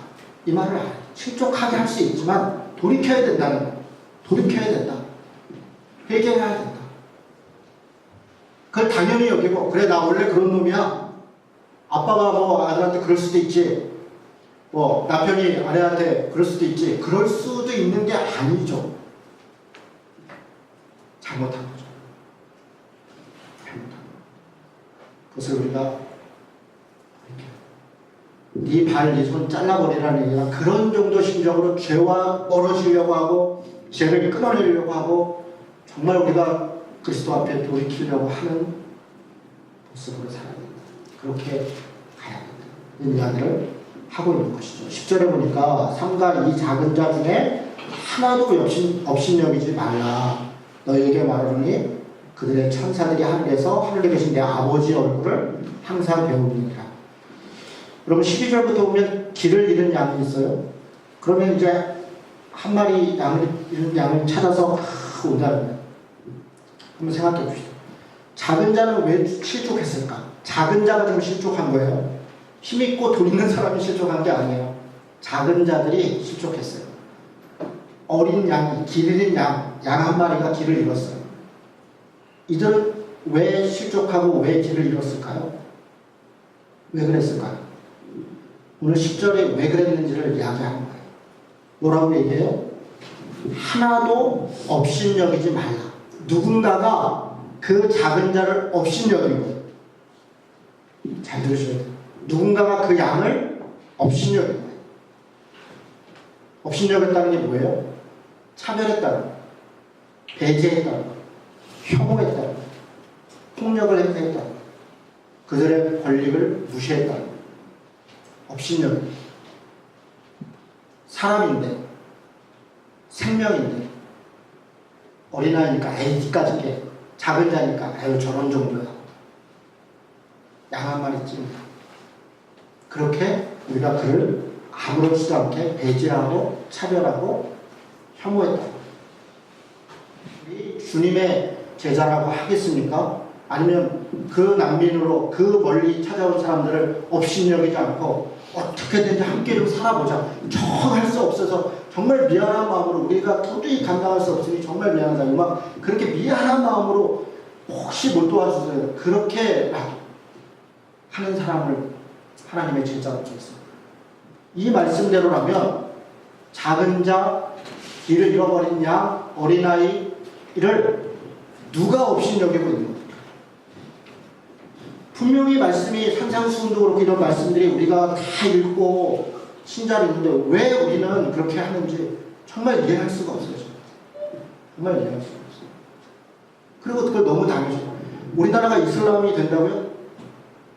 이 말을 알아요. 실족하게 할 수 있지만 돌이켜야 된다는 거예요. 돌이켜야 된다. 회개해야 된다. 그걸 당연히 여기고 그래 나 원래 그런 놈이야. 아빠가 뭐 아들한테 그럴 수도 있지. 뭐 남편이 아내한테 그럴 수도 있지. 그럴 수도 있는 게 아니죠. 잘못한 거죠. 잘못한 거. 그것을 우리가 네 발, 네 손 잘라버리라는 얘기가 그런 정도 심정으로 죄와 멀어지려고 하고 죄를 끊어내려고 하고 정말 우리가 그리스도 앞에 돌이키려고 하는 모습으로 살아야 된다. 그렇게 가야 된다. 이 이야기를 하고 있는 것이죠. 10절에 보니까 삼가 이 작은 자 중에 하나도 업신여기지 말라. 너희에게 말하노니 그들의 천사들이 하늘에 계신 내 아버지의 얼굴을 항상 배우느니라. 여러분 12절부터 보면 길을 잃은 양이 있어요. 그러면 이제 한 마리 잃은 양을 찾아서 온다는 거예요. 한번 생각해 봅시다. 작은 자는 왜 실족했을까? 작은 자가 좀 실족한 거예요. 힘있고 돈 있는 사람이 실족한 게 아니에요. 작은 자들이 실족했어요. 어린 양이, 길 잃은 양 한 마리가 길을 잃었어요. 이들은 왜 실족하고 왜 길을 잃었을까요? 왜 그랬을까요? 오늘 10절에 왜 그랬는지를 이야기하는 거예요. 뭐라고 얘기해요? 하나도 업신여기지 말라. 누군가가 그 작은 자를 업신여긴 거예요. 잘 들으셔야 돼요. 누군가가 그 양을 업신여긴 거예요. 업신여겼다는 게 뭐예요? 차별했다는 거예요. 배제했다는 거예요. 혐오했다는 거예요. 폭력을 행사했다는 거예요. 그들의 권리를 무시했다는 거예요. 업신여긴 사람인데 생명인데 어린아이니까 에이 니까지 게 작은 자니까 아유 저런 정도야. 양 한 마리 찝니다. 그렇게 우리가 그를 아무렇지도 않게 배제하고 차별하고 혐오했다. 우리 주님의 제자라고 하겠습니까? 아니면 그 난민으로 그 멀리 찾아온 사람들을 업신여기지 않고 어떻게든지 함께 좀 살아보자. 정할 수 없어서 정말 미안한 마음으로 우리가 도저히 감당할 수 없으니 정말 미안하다. 막 그렇게 미안한 마음으로 혹시 못 도와주세요. 그렇게 하는 사람을 하나님의 제자로 했습니다. 이 말씀대로라면 작은 자, 길을 잃어버린 양, 어린아이 이를 누가 업신여기고 있는 겁니까? 분명히 말씀이 산상수훈도 그렇고 이런 말씀들이 우리가 다 읽고 신자를 읽는데 왜 우리는 그렇게 하는지 정말 이해할 수가 없어요. 정말 이해할 수가 없어요. 그리고 그걸 너무 당연히 우리나라가 이슬람이 된다고요?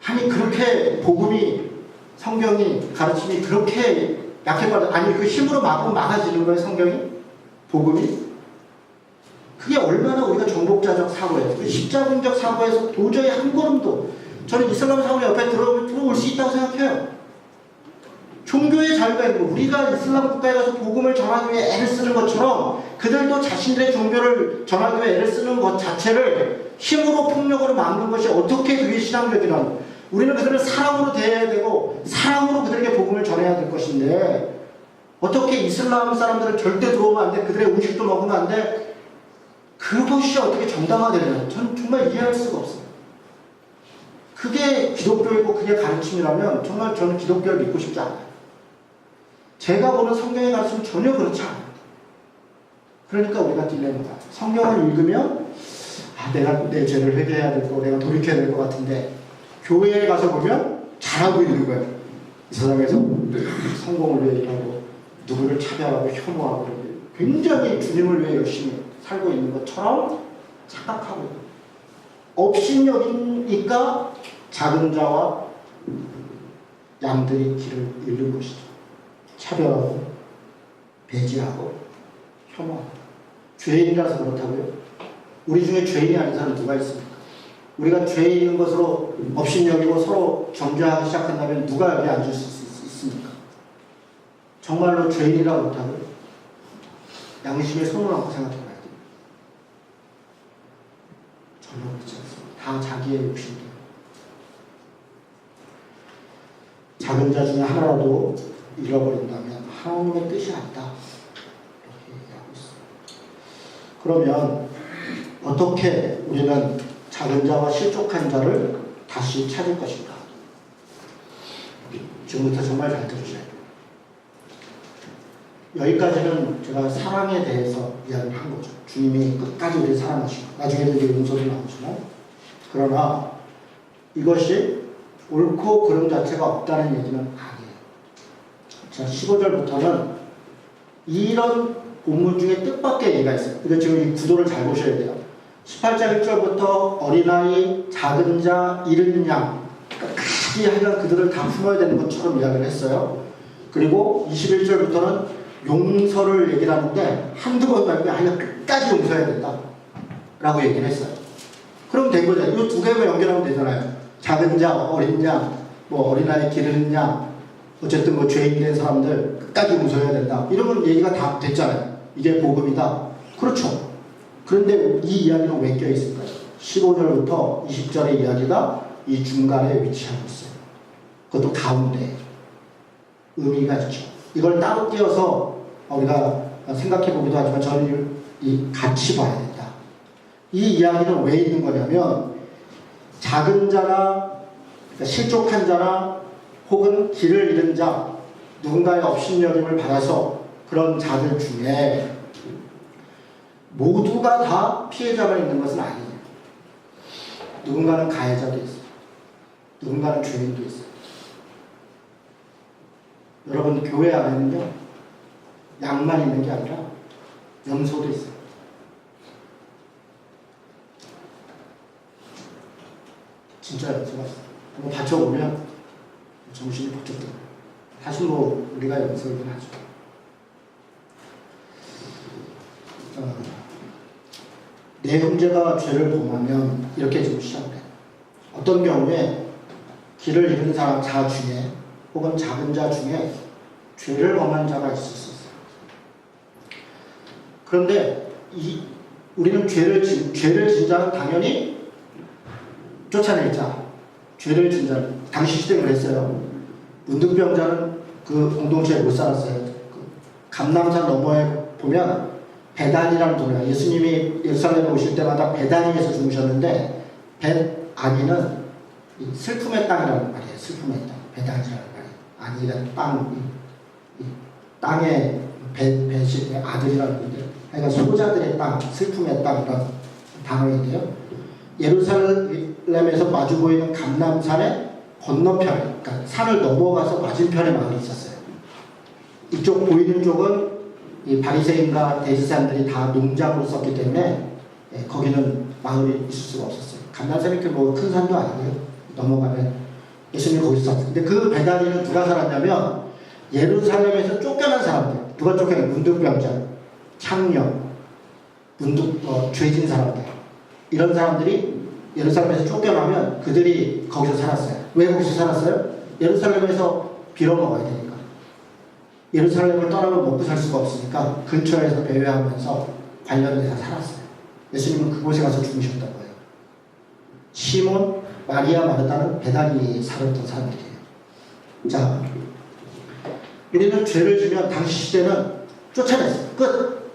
아니 그렇게 복음이 성경이 가르침이 그렇게 약해버려 아니 그 힘으로 막아지는 거예요 성경이? 복음이? 그게 얼마나 우리가 정복자적 사고예요. 그 십자군적 사고에서 도저히 한 걸음도 저는 이슬람 사고 옆에 들어올 수 있다고 생각해요. 종교의 자유가 있는 거. 우리가 이슬람 국가에 가서 복음을 전하기 위해 애를 쓰는 것처럼 그들도 자신들의 종교를 전하기 위해 애를 쓰는 것 자체를 힘으로 폭력으로 막는 것이 어떻게 그게 신앙적이라고. 우리는 그들을 사랑으로 대해야 되고 사랑으로 그들에게 복음을 전해야 될 것인데 어떻게 이슬람 사람들은 절대 들어오면 안 돼. 그들의 음식도 먹으면 안 돼. 그것이 어떻게 정당화되냐. 저는 정말 이해할 수가 없어요. 그게 기독교이고 그게 가르침이라면 정말 저는 기독교를 믿고 싶지 않아요. 제가 보는 성경의 가르침은 전혀 그렇지 않아요. 그러니까 우리가 딜레마다. 성경을 읽으면 내가 내 죄를 회개해야 될 거고 내가 돌이켜야 될 것 같은데 교회에 가서 보면 잘하고 있는 거예요. 이 세상에서 성공을 위해 일하고 누구를 차별하고 혐오하고 굉장히 주님을 위해 열심히 살고 있는 것처럼 착각하고 있는 거예요. 업신여기니까 작은 자와 양들이 길을 잃는 것이죠. 차별하고 배제하고 혐오하고 죄인이라서 그렇다고요? 우리 중에 죄인이 아닌 사람 누가 있습니까? 우리가 죄인인 것으로 업신여기고 서로 정죄하기 시작한다면 누가 여기 앉을 수 있습니까? 정말로 죄인이라고 그렇다고요? 양심에 손을 얹고 생각해봐야 돼요. 전혀 그렇지 않습니다. 다 자기의 욕심이에요. 작은 자 중에 하나라도 잃어버린다면 하나님의 뜻이 아니다. 이렇게 얘기하고 있습니다. 그러면 어떻게 우리는 작은 자와 실족한 자를 다시 찾을 것인가? 지금부터 정말 잘 들으셔야 돼요. 여기까지는 제가 사랑에 대해서 이야기를 한 거죠. 주님이 끝까지 우리를 사랑하시고 나중에도 이게 용서도 나오지만 그러나 이것이 옳고 그름 자체가 없다는 얘기는 아니에요. 자, 15절부터는 이런 본문 중에 뜻밖의 얘기가 있어요. 근데 지금 이 구도를 잘 보셔야 돼요. 18장 1절부터 어린아이, 작은 자, 잃은 양 끝까지 하여간 그들을 다 품어야 되는 것처럼 이야기를 했어요. 그리고 21절부터는 용서를 얘기를 하는데 한두 번 말고 아예 끝까지 용서해야 된다 라고 얘기를 했어요. 그럼 된 거잖아요. 이 두 개만 연결하면 되잖아요. 작은 자, 어린 양, 뭐 어린아이 기르는 양, 어쨌든 뭐 죄인 된 사람들 끝까지 용서해야 된다. 이러면 얘기가 다 됐잖아요. 이게 복음이다. 그렇죠. 그런데 이 이야기는 왜 껴있을까요? 15절부터 20절의 이야기가 이 중간에 위치하고 있어요. 그것도 가운데 의미가 있죠. 이걸 따로 띄어서 우리가 생각해 보기도 하지만 저는 같이 봐야 된다. 이 이야기는 왜 있는 거냐면 작은 자나 실족한 자나 혹은 길을 잃은 자 누군가의 업신여김을 받아서 그런 자들 중에 모두가 다 피해자만 있는 것은 아니에요. 누군가는 가해자도 있어요. 누군가는 죄인도 있어요. 여러분 교회 안에는요 양만 있는 게 아니라 염소도 있어요. 진짜 염소가 있어요. 한번 받쳐보면 정신이 번쩍 들어요. 사실 뭐 우리가 염소이긴 하죠. 내 형제가 죄를 범하면 이렇게 지금 시작돼요. 어떤 경우에 길을 잃은 사람 자 중에 혹은 작은 자 중에 죄를 범한 자가 있을 수 있어요. 그런데 우리는 죄를 진 자는 당연히 쫓아내자. 죄를 진 자. 당시 시대는 그랬어요. 문둥병자는 그 공동체에 못 살았어요. 그 감람산 너머에 보면 베단이라는 동네가 예수님이 예루살렘에 오실 때마다 베다니에서 주무셨는데 베아니는 슬픔의 땅이라는 말이에요. 슬픔의 땅. 베다니라는 말이에요. 아니가 땅. 이 땅의 배신의 아들이라는 건데 그러니까 소자들의 땅, 슬픔의 땅이라는 단어인데요. 예루살렘에서 마주 보이는 감람산의 건너편, 그러니까 산을 넘어가서 맞은편에 마을이 있었어요. 이쪽 보이는 쪽은 이 바리새인과 대지사들이 다 농장으로 썼기 때문에 거기는 마을이 있을 수가 없었어요. 감람산이 뭐 큰 산도 아니고요. 넘어가면 예수님이 거기서 샀어요. 근데 그 베다니는 누가 살았냐면 예루살렘에서 쫓겨난 사람들. 누가 쫓겨난? 문둥병자, 창녀, 죄진 사람들. 이런 사람들이 예루살렘에서 쫓겨나면 그들이 거기서 살았어요. 왜 거기서 살았어요? 예루살렘에서 빌어먹어야 되니까. 예루살렘을 떠나면 먹고 살 수가 없으니까 근처에서 배회하면서 관련돼서 살았어요. 예수님은 그곳에 가서 죽으셨던 거예요. 시몬, 마리아, 마르다는 베다니에 살았던 사람들이에요. 자, 우리는 죄를 지면 당시 시대는 쫓아냈어요. 끝!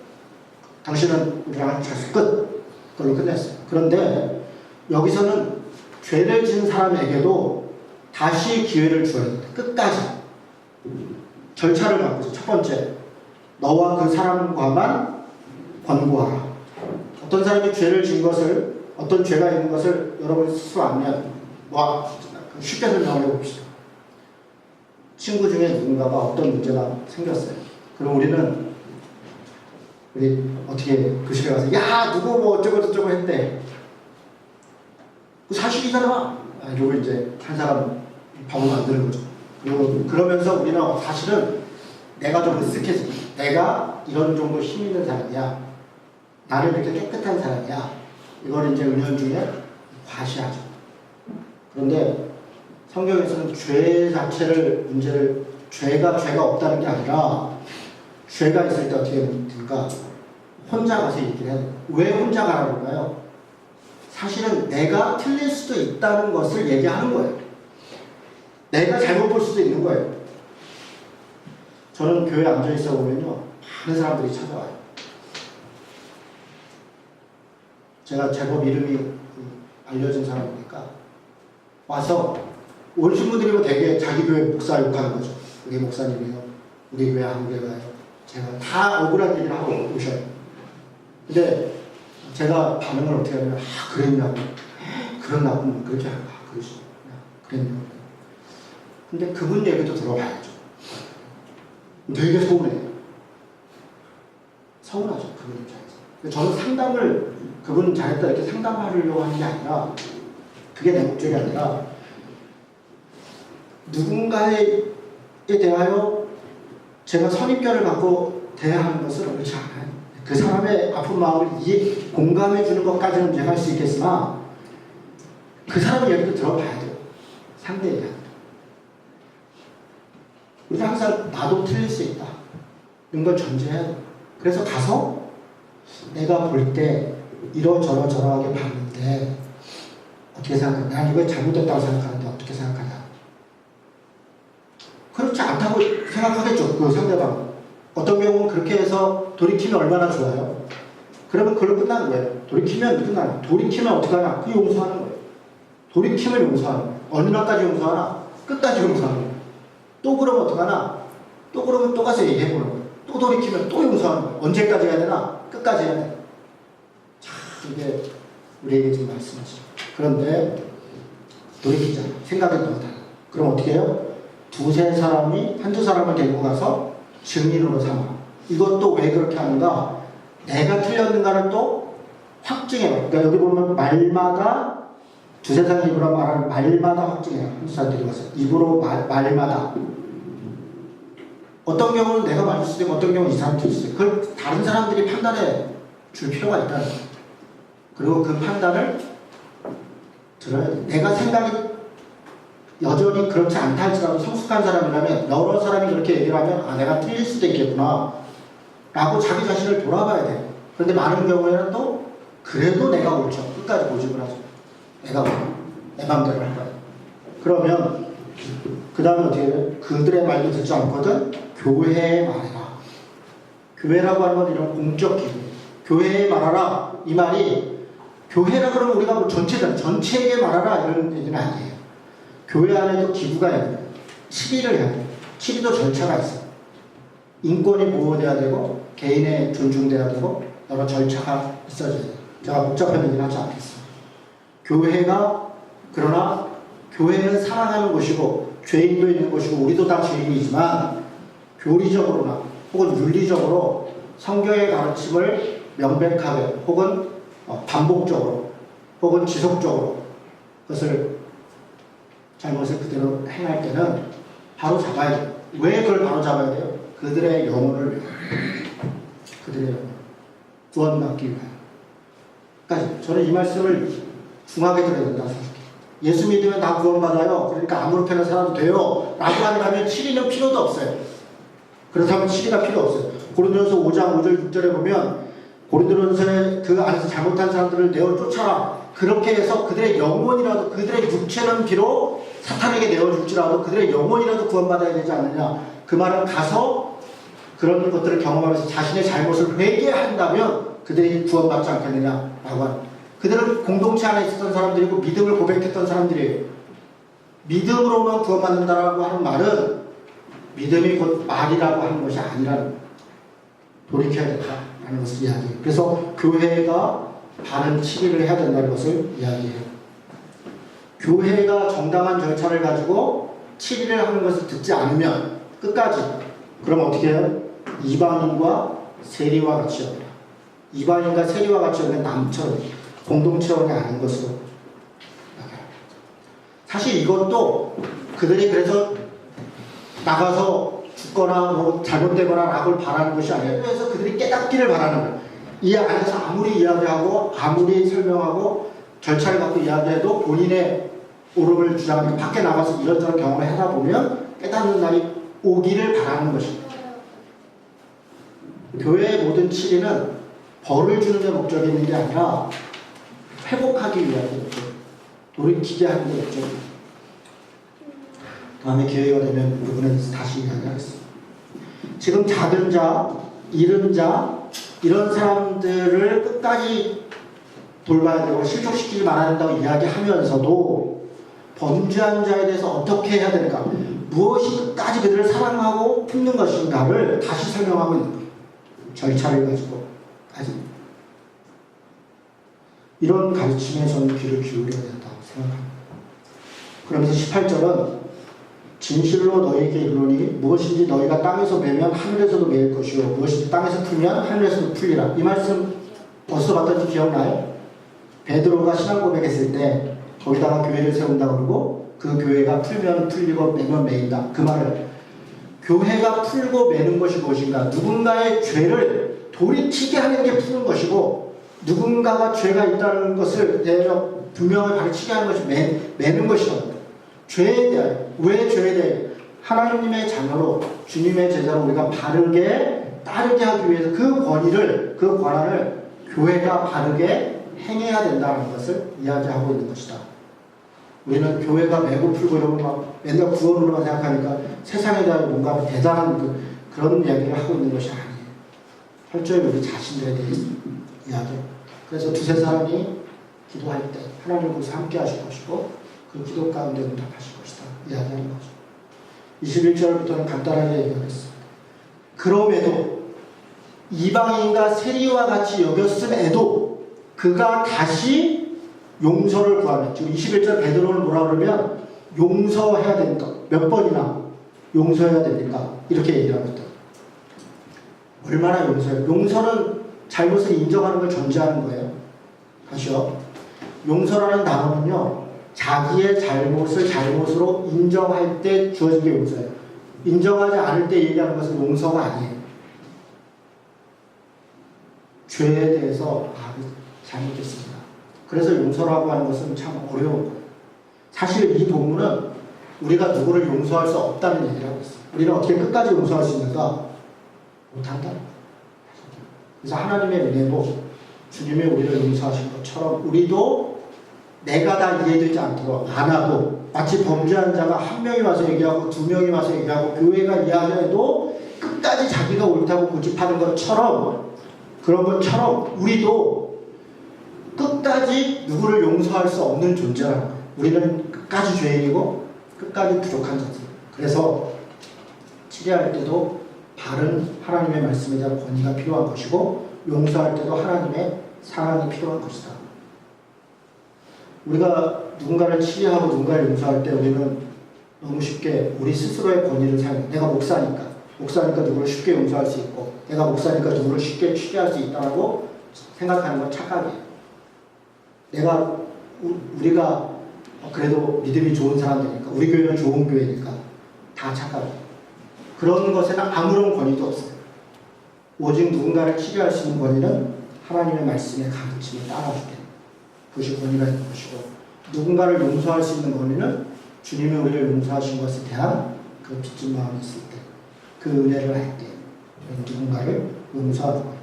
당신은 우리랑 같이 끝! 그걸로 끝냈어요. 그런데 여기서는 죄를 지은 사람에게도 다시 기회를 주어야 된다. 끝까지. 절차를 바꾸죠. 첫 번째, 너와 그 사람과만 권고하라. 어떤 사람이 죄를 지은 것을, 어떤 죄가 있는 것을 여러분 스스로 알면 쉽게 설명을 해봅시다. 친구 중에 누군가가 어떤 문제가 생겼어요. 그럼 우리 어떻게 교실에 가서 야 누구 뭐 어쩌고 했대. 그 사실이잖아. 이러고 이제 한 사람 바보 만드는 거죠. 그리고 그러면서 우리는 사실은 내가 좀 으쓱해져. 내가 이런 정도 힘 있는 사람이야. 나를 이렇게 깨끗한 사람이야. 이걸 이제 은연중에 과시하죠. 그런데 성경에서는 죄 자체를 문제를 죄가 없다는 게 아니라 죄가 있을 때 어떻게 됩니까? 혼자 가서 얘기를 해요. 왜 혼자 가라고 할까요? 사실은 내가 틀릴 수도 있다는 것을 얘기하는 거예요. 내가 잘못 볼 수도 있는 거예요. 저는 교회에 앉아있어 보면요. 많은 사람들이 찾아와요. 제가 제법 이름이 알려진 사람이니까 와서 오신 분들이 되게 자기 교회 목사 욕하는 거죠. 우리 목사님이요. 우리 교회 한국에 가요. 제가 다 억울한 얘기를 하고 오셔요. 근데 제가 반응을 어떻게 하냐면 그랬냐고. 그랬나고 그렇게 하고 그러시죠. 그랬냐고. 근데 그분 얘기도 들어봐야죠. 되게 서운해요. 서운하죠. 그분 입장에서. 저는 상담을 그분 잘했다 이렇게 상담하려고 하는 게 아니라 그게 내 목적이 아니라 누군가에 대하여 제가 선입견을 갖고 대하는 것은 그렇지 않아요. 그 사람의 아픈 마음을 공감해 주는 것까지는 제가 할 수 있겠으나 그 사람 얘기도 들어봐야 돼요. 상대 얘기. 우리는 항상 나도 틀릴 수 있다. 이런 걸 전제해야 돼요. 그래서 가서 내가 볼 때 이러저러저러하게 봤는데 어떻게 생각하냐. 난 이거 잘못됐다고 생각하는데 어떻게 생각하냐. 그렇지 않다고 생각하겠죠. 그 상대방. 어떤 경우는 그렇게 해서 돌이키면 얼마나 좋아요. 그러면 그걸로 끝나는 거예요. 돌이키면 끝나는 거예요. 돌이키면 어떻게 하나? 그 용서하는 거예요. 돌이키면 용서하는 거예요. 어느 날까지 용서하나? 끝까지 용서하는 거예요. 또 그러면 어떻게 하나? 또 그러면 또 가서 얘기해보는 거예요. 또 돌이키면 또 용서하는 거예요. 언제까지 해야 되나? 끝까지 해야 돼요. 참 이게 우리에게 지금 말씀하시죠. 그런데 돌이키잖아. 생각이 너무 달라. 그럼 어떻게 해요? 두세 사람이 한두 사람을 데리고 가서 증인으로 삼아. 이것도 왜 그렇게 하는가? 내가 틀렸는가를 또 확증해요. 그러니까 여기 보면 말마다 두세 사람 입으로 말하는 말마다 확증해요. 한두 사람들이 가서 입으로 말마다. 어떤 경우는 내가 맞을 수도 있고 어떤 경우는 이 사람 틀릴 수도 있고 그걸 다른 사람들이 판단해 줄 필요가 있다는 거예요. 그리고 그 판단을 들어야 돼. 내가 생각이 여전히 그렇지 않다 할지라도 성숙한 사람이라면 여러 사람이 그렇게 얘기를 하면 내가 틀릴 수도 있겠구나 라고 자기 자신을 돌아봐야 돼. 그런데 많은 경우에는 또 그래도 내가 옳죠. 끝까지 고집을 하죠. 내가 옳죠. 내 마음대로 할 거야. 그러면 그 다음에 어떻게 해요? 그들의 말도 듣지 않거든 교회에 말해라. 교회라고 하는 건 이런 공적 기구. 교회에 말하라. 이 말이 교회라 그러면 우리가 뭐 전체에게 말하라 이런 얘기는 아니에요. 교회 안에도 기구가 있는 거예요. 치리를 해야 돼요. 치리도 절차가 있어요. 인권이 보호돼야 되고 개인의 존중돼야 되고 여러 절차가 있어야 돼요. 제가 복잡한 얘기는 하지 않겠습니다. 그러나 교회는 사랑하는 곳이고 죄인도 있는 곳이고 우리도 다 죄인이지만 교리적으로나 혹은 윤리적으로 성경의 가르침을 명백하게 혹은 반복적으로 혹은 지속적으로 그것을 잘못을 그대로 행할 때는 바로 잡아야 돼요. 왜 그걸 바로 잡아야 돼요? 그들의 영혼을 구원받기 위하여. 저는 이 말씀을 중하게 들어야 된다고 생각해요. 예수 믿으면 다 구원받아요. 그러니까 아무렇게나 살아도 돼요. 라고 한다면 치리는 필요도 없어요. 그렇다면 치리가 필요 없어요. 고린도전서 5장 5절 6절에 보면 고린도전서에 그 안에서 잘못한 사람들을 내어 쫓아라. 그렇게 해서 그들의 영혼이라도 그들의 육체는 비록 사탄에게 내어줄지라도 그들의 영혼이라도 구원받아야 되지 않느냐. 그 말은 가서 그런 것들을 경험하면서 자신의 잘못을 회개한다면 그들이 구원받지 않겠느냐라고 하는. 그들은 공동체 안에 있었던 사람들이고 믿음을 고백했던 사람들이에요. 믿음으로만 구원받는다라고 하는 말은 믿음이 곧 말이라고 하는 것이 아니라는 돌이켜야 된다라는 것을 이야기해요. 그래서 교회가 바른 치리를 해야 된다는 것을 이야기해요. 교회가 정당한 절차를 가지고 치리를 하는 것을 듣지 않으면 끝까지 그럼 어떻게 해요? 이방인과 세리와 같이 합니다. 이방인과 세리와 같이 하면 남처럼 공동체원이 아닌 것으로 사실 이것도 그들이 그래서 나가서 죽거나 뭐 잘못되거나 낙을 바라는 것이 아니에요. 그래서 그들이 깨닫기를 바라는 거예요. 이 안에서 아무리 이야기하고 아무리 설명하고 절차를 갖고 이야기해도 본인의 옳음을 주장하는 밖에 나가서 이런저런 경험을 하다 보면 깨닫는 날이 오기를 바라는 것입니다. 교회의 모든 치리는 벌을 주는 데 목적이 있는 게 아니라 회복하기 위한 목적, 돌이키게 하는 게 목적입니다. 다음에 기회가 되면 그 부분에 대해서 다시 이야기하겠습니다. 지금 작은 자, 잃은 자 이런 사람들을 끝까지 돌봐야 되고 실족시키지 말아야 된다고 이야기하면서도 범죄한 자에 대해서 어떻게 해야 될까, 무엇이 끝까지 그들을 사랑하고 품는 것인가를 다시 설명하고 있는 거예요. 절차를 가지고 이런 가르침에 저는 귀를 기울여야 된다고 생각합니다. 그러면서 18절은 진실로 너희에게 이르노니 무엇인지 너희가 땅에서 매면 하늘에서도 매일 것이요 무엇인지 땅에서 풀면 하늘에서도 풀리라. 이 말씀 어디서 봤던지 기억나요? 베드로가 신앙 고백했을 때 거기다가 교회를 세운다 그러고 그 교회가 풀면 풀리고 매면 매인다. 그 말을 교회가 풀고 매는 것이 무엇인가? 누군가의 죄를 돌이키게 하는 게 푸는 것이고 누군가가 죄가 있다는 것을 분명히 가르치게 하는 것이 매는 것이다. 죄에 대하여, 왜 죄에 대하여? 하나님의 자녀로 주님의 제자로 우리가 바르게 따르게 하기 위해서 그 권한을 교회가 바르게 행해야 된다는 것을 이야기하고 있는 것이다. 우리는 교회가 매고 풀고 이러고 막 맨날 구원으로만 생각하니까 세상에 대한 뭔가 대단한 그런 이야기를 하고 있는 것이 아니에요. 철저히 우리 자신들에 대해서 이야기해요. 그래서 두세 사람이 기도할 때 하나님 거기서 함께 하실 것이고 그 기도 가운데 응답하실 것이다. 이야기하는 거죠. 21절부터는 간단하게 얘기하겠습니다. 그럼에도 이방인과 세리와 같이 여겼음에도 그가 다시 용서를 구하면, 지금 21절 베드로는 뭐라 그러면 용서해야 됩니까? 몇 번이나 용서해야 됩니까? 이렇게 얘기하고 있다. 얼마나 용서해요? 용서는 잘못을 인정하는 걸 전제하는 거예요. 다시요. 용서라는 단어는요, 자기의 잘못을 잘못으로 인정할 때 주어진 게 용서예요. 인정하지 않을 때 얘기하는 것은 용서가 아니에요. 죄에 대해서 잘못했습니다. 그래서 용서라고 하는 것은 참 어려운 거예요. 사실 이 본문은 우리가 누구를 용서할 수 없다는 얘기를 하고 있어요. 우리는 어떻게 끝까지 용서할 수 있는가? 못한다. 그래서 하나님의 은혜로 주님이 우리를 용서하신 것처럼 우리도 내가 다 이해되지 않도록 않아도 마치 범죄한 자가 한 명이 와서 얘기하고 두 명이 와서 얘기하고 교회가 이야기해도 끝까지 자기가 옳다고 고집하는 것처럼 그런 것처럼 우리도 끝까지 누구를 용서할 수 없는 존재라는 거예요. 우리는 끝까지 죄인이고 끝까지 부족한 자들. 그래서 치료할 때도 바른 하나님의 말씀에 대한 권위가 필요한 것이고 용서할 때도 하나님의 사랑이 필요한 것이다. 우리가 누군가를 치료하고 누군가를 용서할 때 우리는 너무 쉽게 우리 스스로의 권위를 사용해. 내가 목사니까 누구를 쉽게 용서할 수 있고 내가 목사니까 누구를 쉽게 치료할 수 있다고 생각하는 건 착각이에요. 우리가 그래도 믿음이 좋은 사람들이니까 우리 교회는 좋은 교회니까 다 착각이에요. 그런 것에는 아무런 권위도 없어요. 오직 누군가를 치료할 수 있는 권위는 하나님의 말씀의 가르침을 따라주게 그것이 권위가 있는 것이고 누군가를 용서할 수 있는 권위는 주님이 우리를 용서하신 것에 대한 그 빚진 마음이 있을 때 그 은혜를 할 때 누군가를 용서하는 거예요.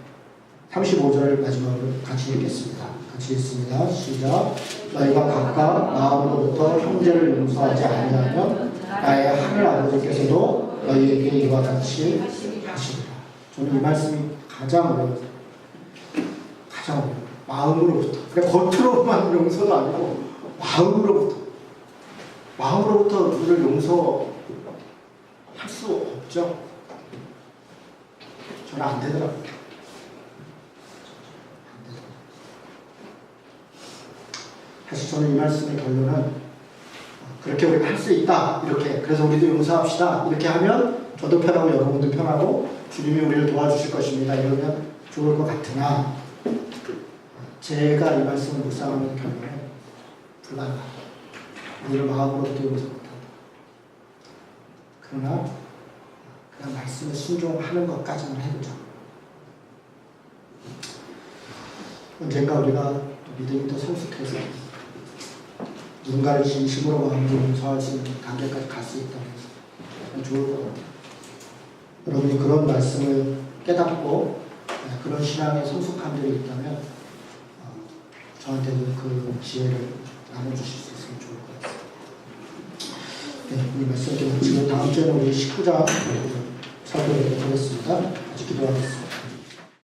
35절을 마지막으로 같이 읽겠습니다. 같이 읽습니다. 시작. 너희가 각각 마음으로부터 형제를 용서하지 아니하면 나의 하늘 아버지께서도 너희에게 이와 같이 하시리라. 저는 이 말씀이 가장 어려워요. 마음으로부터. 그러니까 겉으로만 용서도 아니고 마음으로부터 누구를 용서할 수 없죠. 저는 안 되더라고요. 사실 저는 이 말씀의 결론은 그렇게 우리가 할 수 있다. 이렇게. 그래서 우리도 용서합시다. 이렇게 하면 저도 편하고 여러분도 편하고 주님이 우리를 도와주실 것입니다. 이러면 좋을 것 같으나 제가 이 말씀을 묵상하는 결론은 불가능하다. 우리를 마음으로부터 용서 못한다. 그러나 그냥 말씀에 순종하는 것까지는 해보자. 언젠가 우리가 믿음이 더 성숙해서 누군가를 진심으로 마음으로 용서할 수 있는 단계까지 갈 수 있다면 좋을 것 같아요. 여러분이 그런 말씀을 깨닫고 그런 신앙의 성숙함들이 있다면 저한테도 그 지혜를 나눠주실 수 있으면 좋을 것 같습니다. 네, 이 말씀 드리고 지금 다음 주에는 우리 19장 살펴보도록 하겠습니다. 같이 기도하겠습니다.